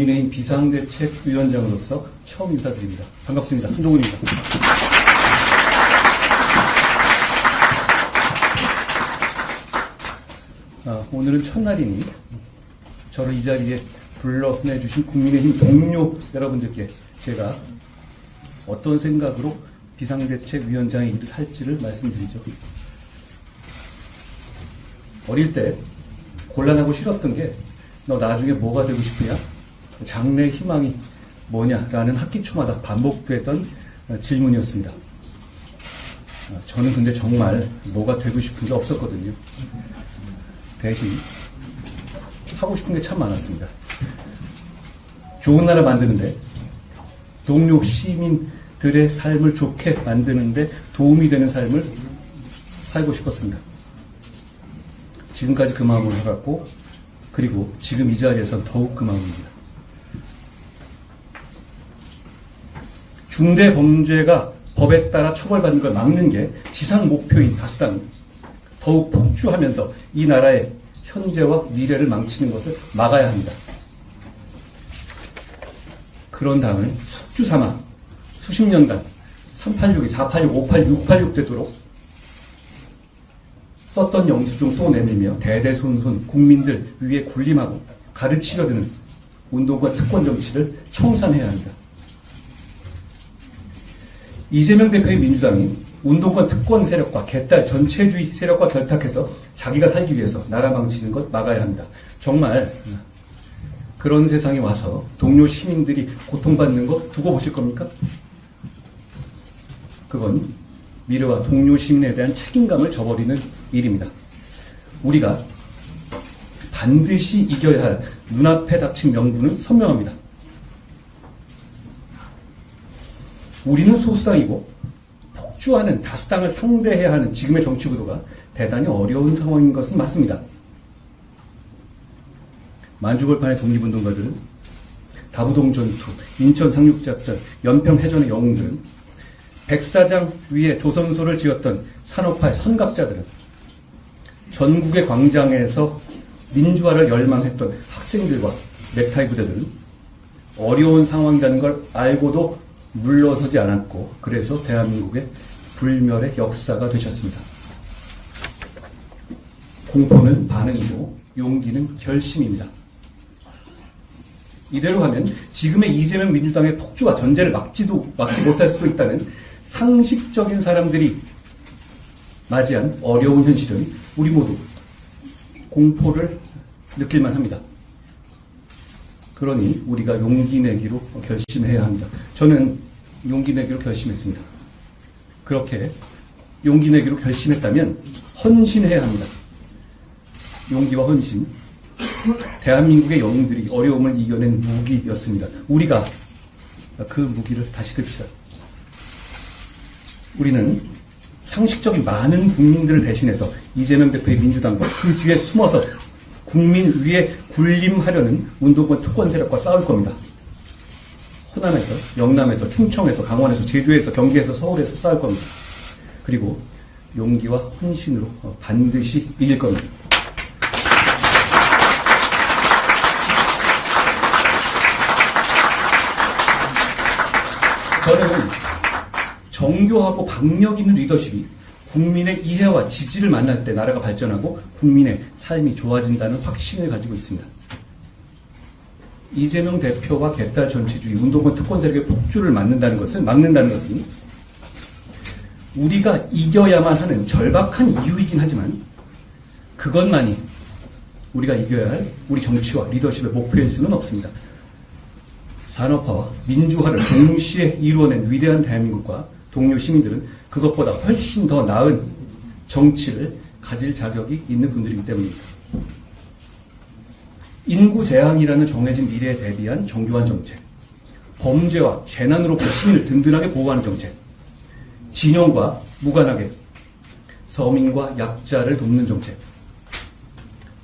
국민의힘 비상대책위원장으로서 처음 인사드립니다. 반갑습니다. 한동훈입니다. 오늘은 첫날이니 저를 이 자리에 불러내주신 국민의힘 동료 여러분들께 제가 어떤 생각으로 비상대책위원장의 일을 할지를 말씀드리죠. 어릴 때 곤란하고 싫었던 게 너 나중에 뭐가 되고 싶으냐? 장래 희망이 뭐냐라는 학기 초마다 반복되던 질문이었습니다. 저는 근데 정말 뭐가 되고 싶은 게 없었거든요. 대신 하고 싶은 게 참 많았습니다. 좋은 나라 만드는데, 동료 시민들의 삶을 좋게 만드는데 도움이 되는 삶을 살고 싶었습니다. 지금까지 그 마음으로 살았고, 그리고 지금 이 자리에서 더욱 그 마음입니다. 중대 범죄가 법에 따라 처벌받는 걸 막는 게 지상 목표인 다수당이 더욱 폭주하면서 이 나라의 현재와 미래를 망치는 것을 막아야 합니다. 그런 당을 숙주 삼아 수십 년간 386이 486, 586, 686 되도록 썼던 영수증 또 내밀며 대대손손 국민들 위에 군림하고 가르치려 드는 운동과 특권 정치를 청산해야 합니다. 이재명 대표의 민주당이 운동권 특권 세력과 개딸 전체주의 세력과 결탁해서 자기가 살기 위해서 나라 망치는 것 막아야 합니다. 정말 그런 세상에 와서 동료 시민들이 고통받는 것 두고 보실 겁니까? 그건 미래와 동료 시민에 대한 책임감을 저버리는 일입니다. 우리가 반드시 이겨야 할 눈앞에 닥친 명분은 선명합니다. 우리는 소수당이고 폭주하는 다수당을 상대해야 하는 지금의 정치 구도가 대단히 어려운 상황인 것은 맞습니다. 만주벌판의 독립운동가들은 다부동 전투, 인천 상륙작전, 연평 해전의 영웅들은 백사장 위에 조선소를 지었던 산업화의 선각자들은 전국의 광장에서 민주화를 열망했던 학생들과 넥타이 부대들은 어려운 상황이라는 걸 알고도 물러서지 않았고 그래서 대한민국의 불멸의 역사가 되셨습니다. 공포는 반응이고 용기는 결심입니다. 이대로 하면 지금의 이재명 민주당의 폭주와 전제를 막지 못할 수도 있다는 상식적인 사람들이 맞이한 어려운 현실은 우리 모두 공포를 느낄만 합니다. 그러니 우리가 용기 내기로 결심해야 합니다. 저는 용기 내기로 결심했습니다. 그렇게 용기 내기로 결심했다면 헌신해야 합니다. 용기와 헌신, 대한민국의 영웅들이 어려움을 이겨낸 무기였습니다. 우리가 그 무기를 다시 듭시다. 우리는 상식적인 많은 국민들을 대신해서 이재명 대표의 민주당과 그 뒤에 숨어서 국민 위에 군림하려는 운동권 특권 세력과 싸울 겁니다. 호남에서, 영남에서, 충청에서, 강원에서, 제주에서, 경기에서, 서울에서 싸울 겁니다. 그리고 용기와 헌신으로 반드시 이길 겁니다. 저는 정교하고 박력 있는 리더십이 국민의 이해와 지지를 만날 때 나라가 발전하고 국민의 삶이 좋아진다는 확신을 가지고 있습니다. 이재명 대표와 개딸 전체주의, 운동권 특권 세력의 폭주를 막는다는 것은 우리가 이겨야만 하는 절박한 이유이긴 하지만 그것만이 우리가 이겨야 할 우리 정치와 리더십의 목표일 수는 없습니다. 산업화와 민주화를 동시에 이루어낸 위대한 대한민국과 동료 시민들은 그것보다 훨씬 더 나은 정치를 가질 자격이 있는 분들이기 때문입니다. 인구 재앙이라는 정해진 미래에 대비한 정교한 정책, 범죄와 재난으로부터 시민을 든든하게 보호하는 정책, 진영과 무관하게 서민과 약자를 돕는 정책,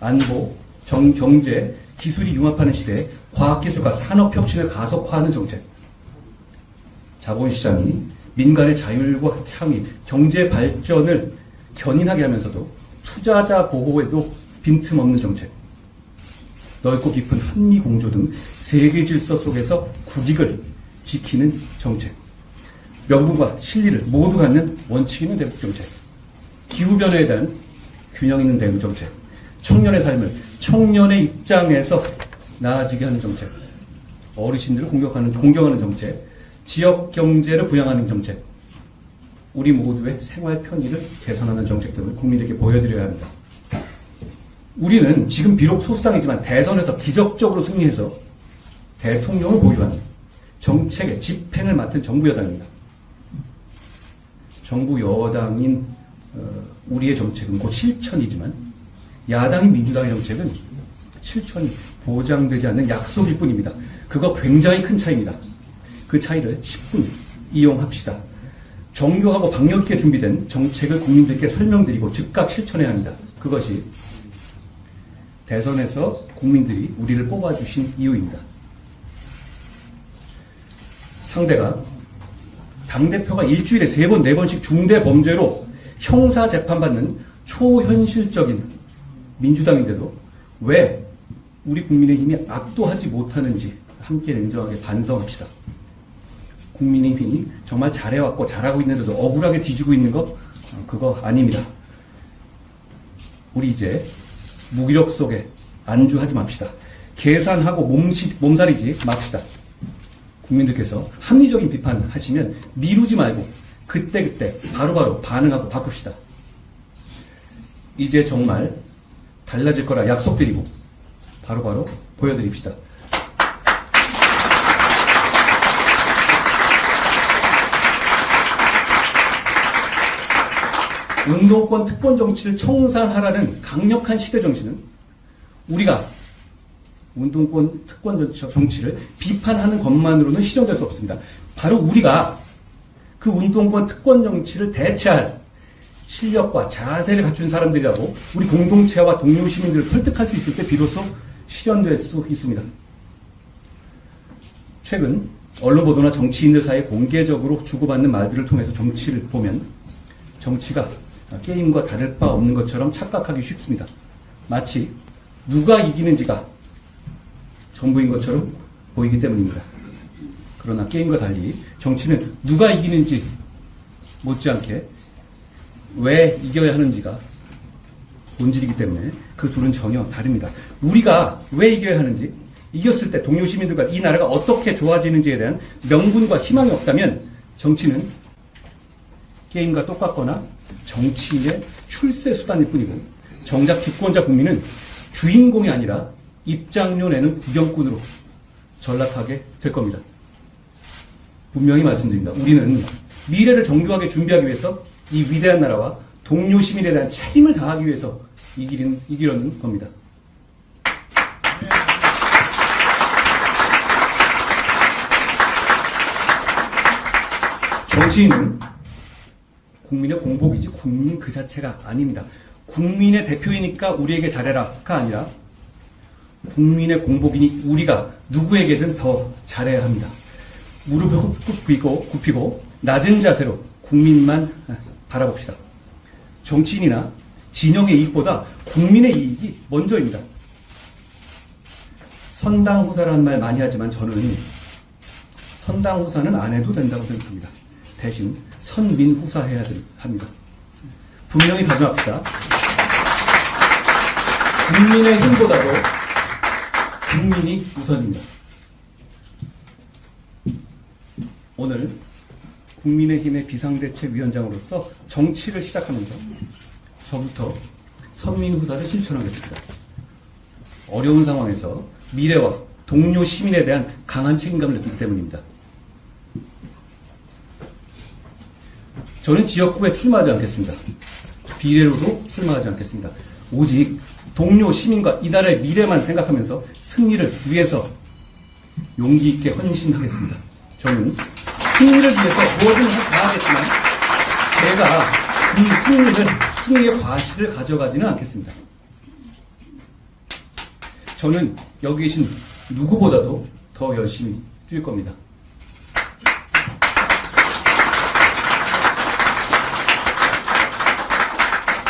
안보, 경제, 기술이 융합하는 시대에 과학기술과 산업혁신을 가속화하는 정책, 자본시장이 민간의 자율과 창의, 경제 발전을 견인하게 하면서도 투자자 보호에도 빈틈없는 정책, 넓고 깊은 한미 공조 등 세계 질서 속에서 국익을 지키는 정책, 명분과 실리를 모두 갖는 원칙 있는 대북 정책, 기후변화에 대한 균형 있는 대응 정책, 청년의 삶을 청년의 입장에서 나아지게 하는 정책, 어르신들을 공경하는 정책, 지역 경제를 부양하는 정책, 우리 모두의 생활 편의를 개선하는 정책 등을 국민들께 보여드려야 합니다. 우리는 지금 비록 소수당이지만 대선에서 기적적으로 승리해서 대통령을 보유한 정책의 집행을 맡은 정부 여당입니다. 정부 여당인 우리의 정책은 곧 실천이지만 야당인 민주당의 정책은 실천이 보장되지 않는 약속일 뿐입니다. 그거 굉장히 큰 차이입니다. 그 차이를 10분 이용합시다. 정교하고 강력하게 준비된 정책을 국민들께 설명드리고 즉각 실천해야 합니다. 그것이 대선에서 국민들이 우리를 뽑아주신 이유입니다. 상대가 당대표가 일주일에 3번, 4번씩 중대 범죄로 형사 재판받는 초현실적인 민주당인데도 왜 우리 국민의힘이 압도하지 못하는지 함께 냉정하게 반성합시다. 국민의힘이 정말 잘해왔고 잘하고 있는데도 억울하게 뒤지고 있는 것, 그거 아닙니다. 우리 이제 무기력 속에 안주하지 맙시다. 계산하고 몸살이지 맙시다. 국민들께서 합리적인 비판하시면 미루지 말고 그때그때 바로바로 반응하고 바꿉시다. 이제 정말 달라질 거라 약속드리고 바로바로 보여드립시다. 운동권 특권 정치를 청산하라는 강력한 시대 정신은 우리가 운동권 특권 정치를 비판하는 것만으로는 실현될 수 없습니다. 바로 우리가 그 운동권 특권 정치를 대체할 실력과 자세를 갖춘 사람들이라고 우리 공동체와 동료 시민들을 설득할 수 있을 때 비로소 실현될 수 있습니다. 최근 언론 보도나 정치인들 사이에 공개적으로 주고받는 말들을 통해서 정치를 보면 정치가 게임과 다를 바 없는 것처럼 착각하기 쉽습니다. 마치 누가 이기는지가 전부인 것처럼 보이기 때문입니다. 그러나 게임과 달리 정치는 누가 이기는지 못지않게 왜 이겨야 하는지가 본질이기 때문에 그 둘은 전혀 다릅니다. 우리가 왜 이겨야 하는지, 이겼을 때 동료 시민들과 이 나라가 어떻게 좋아지는지에 대한 명분과 희망이 없다면 정치는 게임과 똑같거나 정치인의 출세 수단일 뿐이고 정작 주권자 국민은 주인공이 아니라 입장료 내는 구경꾼으로 전락하게 될 겁니다. 분명히 말씀드립니다. 우리는 미래를 정교하게 준비하기 위해서 이 위대한 나라와 동료 시민에 대한 책임을 다하기 위해서 이기려는 겁니다. 정치인은 국민의 공복이지 국민 그 자체가 아닙니다. 국민의 대표이니까 우리에게 잘해라가 아니라 국민의 공복이니 우리가 누구에게든 더 잘해야 합니다. 무릎을 굽히고 낮은 자세로 국민만 바라봅시다. 정치인이나 진영의 이익보다 국민의 이익이 먼저입니다. 선당후사라는 말 많이 하지만 저는 선당후사는 안 해도 된다고 생각합니다. 대신 선민후사해야 합니다. 분명히 다짐합시다. 국민의 힘보다도 국민이 우선입니다. 오늘 국민의힘의 비상대책위원장으로서 정치를 시작하면서 저부터 선민후사를 실천하겠습니다. 어려운 상황에서 미래와 동료 시민에 대한 강한 책임감을 느끼기 때문입니다. 저는 지역구에 출마하지 않겠습니다. 비례로도 출마하지 않겠습니다. 오직 동료 시민과 이 나라의 미래만 생각하면서 승리를 위해서 용기 있게 헌신하겠습니다. 저는 승리를 위해서 뭐든 다 하겠지만 제가 그 승리의 과실을 가져가지는 않겠습니다. 저는 여기 계신 누구보다도 더 열심히 뛸 겁니다.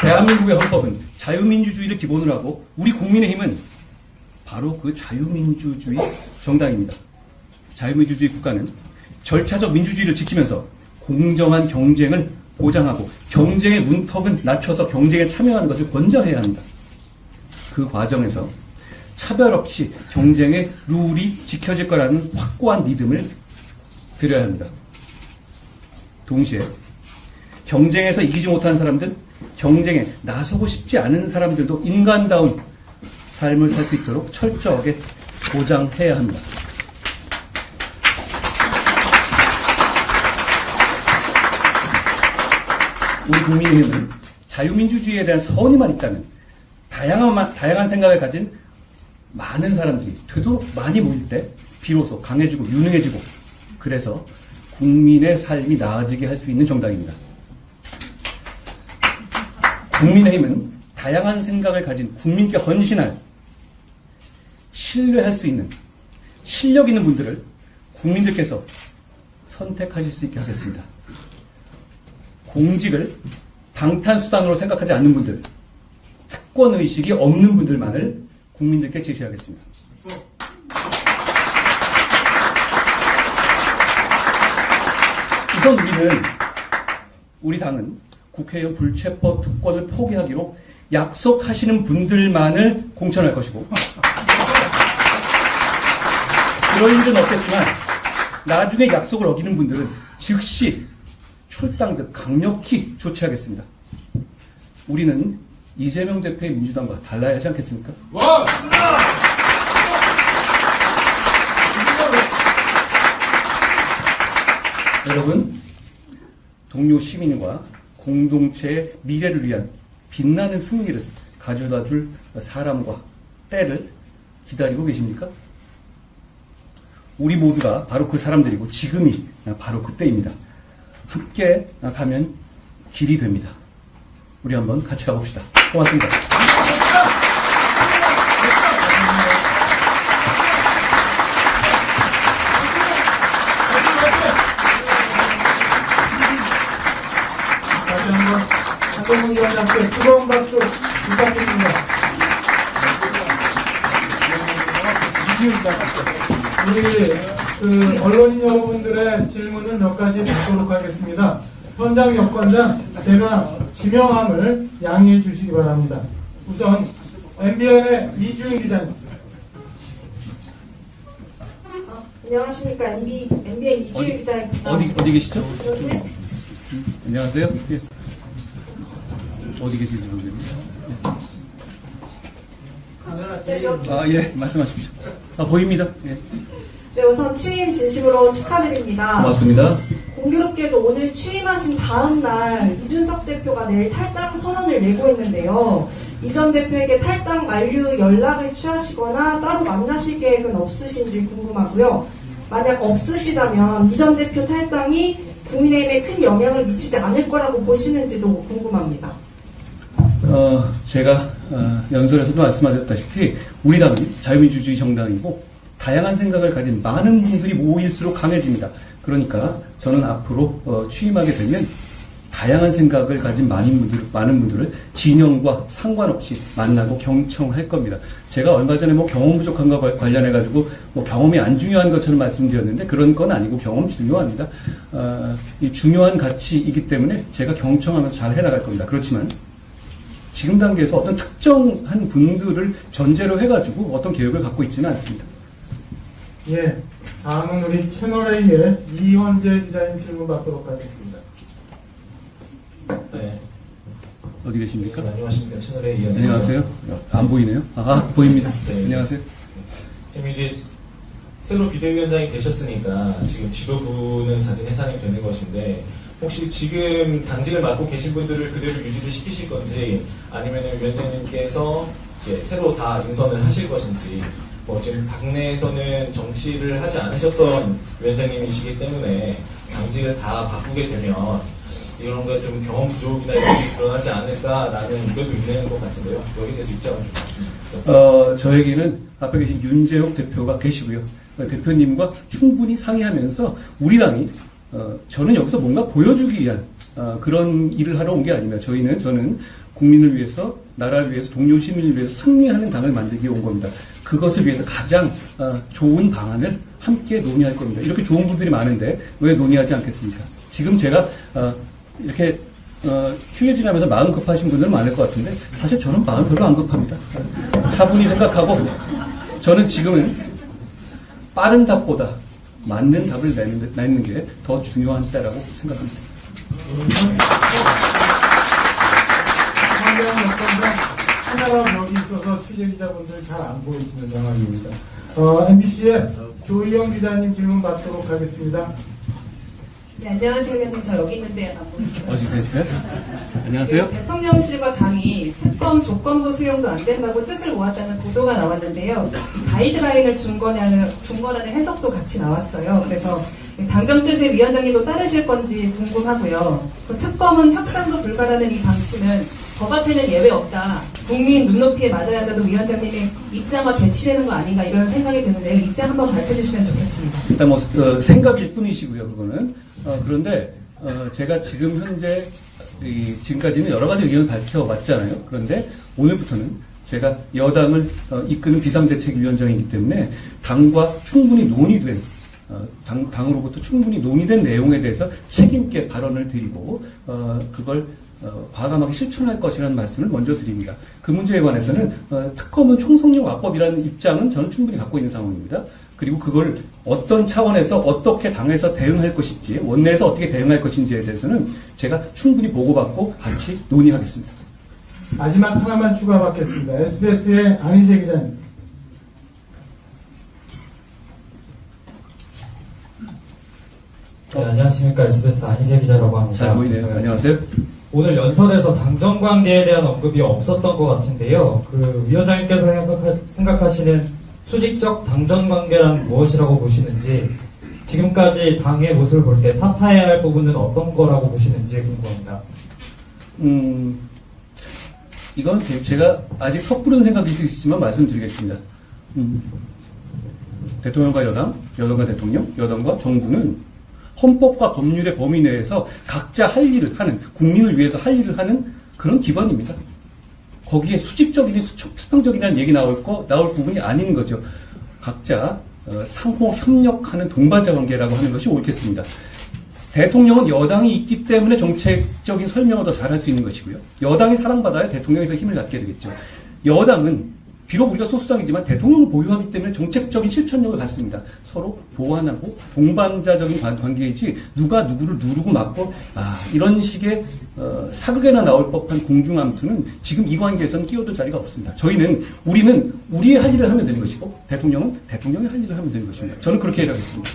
대한민국의 헌법은 자유민주주의를 기본으로 하고 우리 국민의힘은 바로 그 자유민주주의 정당입니다. 자유민주주의 국가는 절차적 민주주의를 지키면서 공정한 경쟁을 보장하고 경쟁의 문턱은 낮춰서 경쟁에 참여하는 것을 권장해야 합니다. 그 과정에서 차별 없이 경쟁의 룰이 지켜질 거라는 확고한 믿음을 드려야 합니다. 동시에 경쟁에서 이기지 못하는 사람들, 경쟁에 나서고 싶지 않은 사람들도 인간다운 삶을 살 수 있도록 철저하게 보장해야 합니다. 우리 국민의힘은 자유민주주의에 대한 선의만 있다면 다양한 생각을 가진 많은 사람들이 되도록 많이 모일 때 비로소 강해지고 유능해지고 그래서 국민의 삶이 나아지게 할 수 있는 정당입니다. 국민의힘은 다양한 생각을 가진 국민께 헌신할 신뢰할 수 있는 실력 있는 분들을 국민들께서 선택하실 수 있게 하겠습니다. 공직을 방탄수단으로 생각하지 않는 분들, 특권의식이 없는 분들만을 국민들께 제시하겠습니다. 우선 우리 당은 국회의원 불체포 특권을 포기하기로 약속하시는 분들만을 공천할 것이고 그럴 일은 없겠지만 나중에 약속을 어기는 분들은 즉시 출당 등 강력히 조치하겠습니다. 우리는 이재명 대표의 민주당과 달라야 하지 않겠습니까? 여러분, 동료 시민과 공동체의 미래를 위한 빛나는 승리를 가져다 줄 사람과 때를 기다리고 계십니까? 우리 모두가 바로 그 사람들이고 지금이 바로 그때입니다. 함께 가면 길이 됩니다. 우리 한번 같이 가봅시다. 고맙습니다. 다시 한번 박정훈 위원장께 뜨거운 박수 부탁드립니다. 우리 언론인 여러분들의 질문을 몇 가지 받도록 하겠습니다. 현장 여권장 제가 지명함을 양해해 주시기 바랍니다. 우선 MBN의 이주인 기자님. 안녕하십니까. MBN 이주일 기자입니다. 어디 계시죠? 네. 안녕하세요. 예. 어디 계신지 모르겠네요. 예, 말씀하십시오. 보입니다. 예. 네, 우선 취임 진심으로 축하드립니다. 고맙습니다. 공교롭게도 오늘 취임하신 다음 날 이준석 대표가 내일 탈당 선언을 내고 있는데요. 이 전 대표에게 탈당 만료 연락을 취하시거나 따로 만나실 계획은 없으신지 궁금하고요. 만약 없으시다면 이 전 대표 탈당이 국민의힘에 큰 영향을 미치지 않을 거라고 보시는지도 궁금합니다. 제가 연설에서도 말씀하셨다시피 우리 당은 자유민주주의 정당이고 다양한 생각을 가진 많은 분들이 모일수록 강해집니다. 그러니까 저는 앞으로 취임하게 되면 다양한 생각을 가진 많은 분들을 진영과 상관없이 만나고 경청할 겁니다. 제가 얼마 전에 경험 부족한 거 관련해가지고 경험이 안 중요한 것처럼 말씀드렸는데 그런 건 아니고 경험 중요합니다. 이 중요한 가치이기 때문에 제가 경청하면서 잘 해나갈 겁니다. 그렇지만 지금 단계에서 어떤 특정한 분들을 전제로 해가지고 어떤 계획을 갖고 있지는 않습니다. 예, 다음은 우리 채널A의 이원재 기자님 질문 받도록 하겠습니다. 네. 어디 계십니까? 네, 안녕하십니까. 채널A 이현입니다. 안녕하세요. 안 보이네요? 보입니다. 네. 안녕하세요. 지금 이제 새로 비대위원장이 되셨으니까 지금 지도부는 자진 해산이 되는 것인데 혹시 지금 당직을 맡고 계신 분들을 그대로 유지를 시키실 건지 아니면 위원장님께서 이제 새로 다 인선을 하실 것인지 지금 당내에서는 정치를 하지 않으셨던 위원장님이시기 때문에 당직을 다 바꾸게 되면 이런 거 좀 경험 부족이나 이런 게 드러나지 않을까라는 우려도 있는 것 같은데요. 여기에 대해서 입장을 좀 말씀드릴게요. 저에게는 앞에 계신 윤재욱 대표가 계시고요. 대표님과 충분히 상의하면서 우리 당이 저는 여기서 뭔가 보여주기 위한 그런 일을 하러 온 게 아니며 저는 국민을 위해서, 나라를 위해서, 동료 시민을 위해서 승리하는 당을 만들기 위해 온 겁니다. 그것을 위해서 가장 좋은 방안을 함께 논의할 겁니다. 이렇게 좋은 분들이 많은데 왜 논의하지 않겠습니까? 지금 제가 이렇게 휴게 지나면서 마음 급하신 분들은 많을 것 같은데 사실 저는 마음 별로 안 급합니다. 차분히 생각하고 저는 지금은 빠른 답보다 맞는 답을 내는 게 더 중요한 때라고 생각합니다. 환경 여건상 하나가 여기 있어서 취재기자분들 잘 안 보이시는 상황입니다. MBC의 조희영 기자님 질문 받도록 하겠습니다. 네, 안녕하세요, 의원님. 저 여기 있는데 안 보이시죠? 어디 계세요? 안녕하세요. 대통령실과 당이 특검 조건부 수용도 안 된다고 뜻을 모았다는 보도가 나왔는데요. 이 가이드라인을 중건하는 해석도 같이 나왔어요. 그래서 당정 뜻에 위원장님도 따르실 건지 궁금하고요. 그 특검은 협상도 불가라는 이 방침은 법 앞에는 예외 없다. 국민 눈높이에 맞아야 하도 위원장님의 입장과 대치되는 거 아닌가 이런 생각이 드는데요. 입장 한번 밝혀주시면 좋겠습니다. 일단 생각일 뿐이시고요, 그거는. 그런데 제가 지금 현재 지금까지는 여러 가지 의견을 밝혀왔잖아요. 그런데 오늘부터는 제가 여당을 이끄는 비상대책위원장이기 때문에 당과 충분히 논의된 당으로부터 충분히 논의된 내용에 대해서 책임있게 발언을 드리고 그걸 과감하게 실천할 것이라는 말씀을 먼저 드립니다. 그 문제에 관해서는 특검은 총성령 화법이라는 입장은 저는 충분히 갖고 있는 상황입니다. 그리고 그걸 어떤 차원에서 어떻게 당에서 대응할 것인지, 원내에서 어떻게 대응할 것인지에 대해서는 제가 충분히 보고받고 같이 논의하겠습니다. 마지막 하나만 추가받겠습니다. SBS의 안희재 기자님. 네, 안녕하십니까. SBS 안희재 기자라고 합니다. 잘 보이네요. 안녕하세요. 오늘 연설에서 당정 관계에 대한 언급이 없었던 것 같은데요. 그 위원장님께서 생각하시는 수직적 당정 관계란 무엇이라고 보시는지, 지금까지 당의 모습을 볼 때 타파해야 할 부분은 어떤 거라고 보시는지 궁금합니다. 이건 제가 아직 섣부른 생각일 수 있지만 말씀드리겠습니다. 대통령과 여당, 여당과 대통령, 여당과 정부는 헌법과 법률의 범위 내에서 각자 할 일을 하는, 국민을 위해서 할 일을 하는 그런 기관입니다. 거기에 수직적이니 수평적이라는 얘기 나올 부분이 아닌 거죠. 각자 상호 협력하는 동반자 관계라고 하는 것이 옳겠습니다. 대통령은 여당이 있기 때문에 정책적인 설명을 더 잘할 수 있는 것이고요. 여당이 사랑받아야 대통령이 더 힘을 갖게 되겠죠. 여당은 비록 우리가 소수당이지만 대통령을 보유하기 때문에 정책적인 실천력을 갖습니다. 서로 보완하고 동반자적인 관계이지 누가 누구를 누르고 막고 이런 식의 사극에나 나올 법한 궁중암투는 지금 이 관계에서는 끼어들 자리가 없습니다. 우리는 우리의 할 일을 하면 되는 것이고 대통령은 대통령의 할 일을 하면 되는 것입니다. 저는 그렇게 일하겠습니다.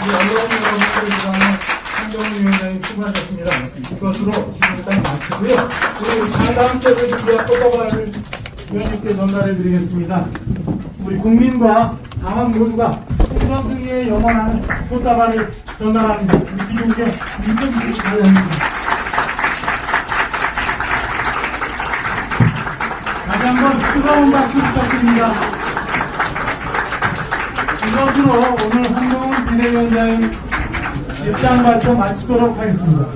우리 언론 여러분들 시간에 한동훈 위원장이 출마하셨습니다. 이것으로 지금 일단 마치고요. 우리 다음 주에 준비한 꽃다발을 위원님께 전달해 드리겠습니다. 우리 국민과 당원 모두가 충성승리에 염원하는 꽃다발을 전달합니다. 우리 기존에 민정주의 가려합니다. 다시 한번 뜨거운 박수 부탁드립니다. 이것으로 오늘 한동훈 비대위원장의 입장 발표 마치도록 하겠습니다.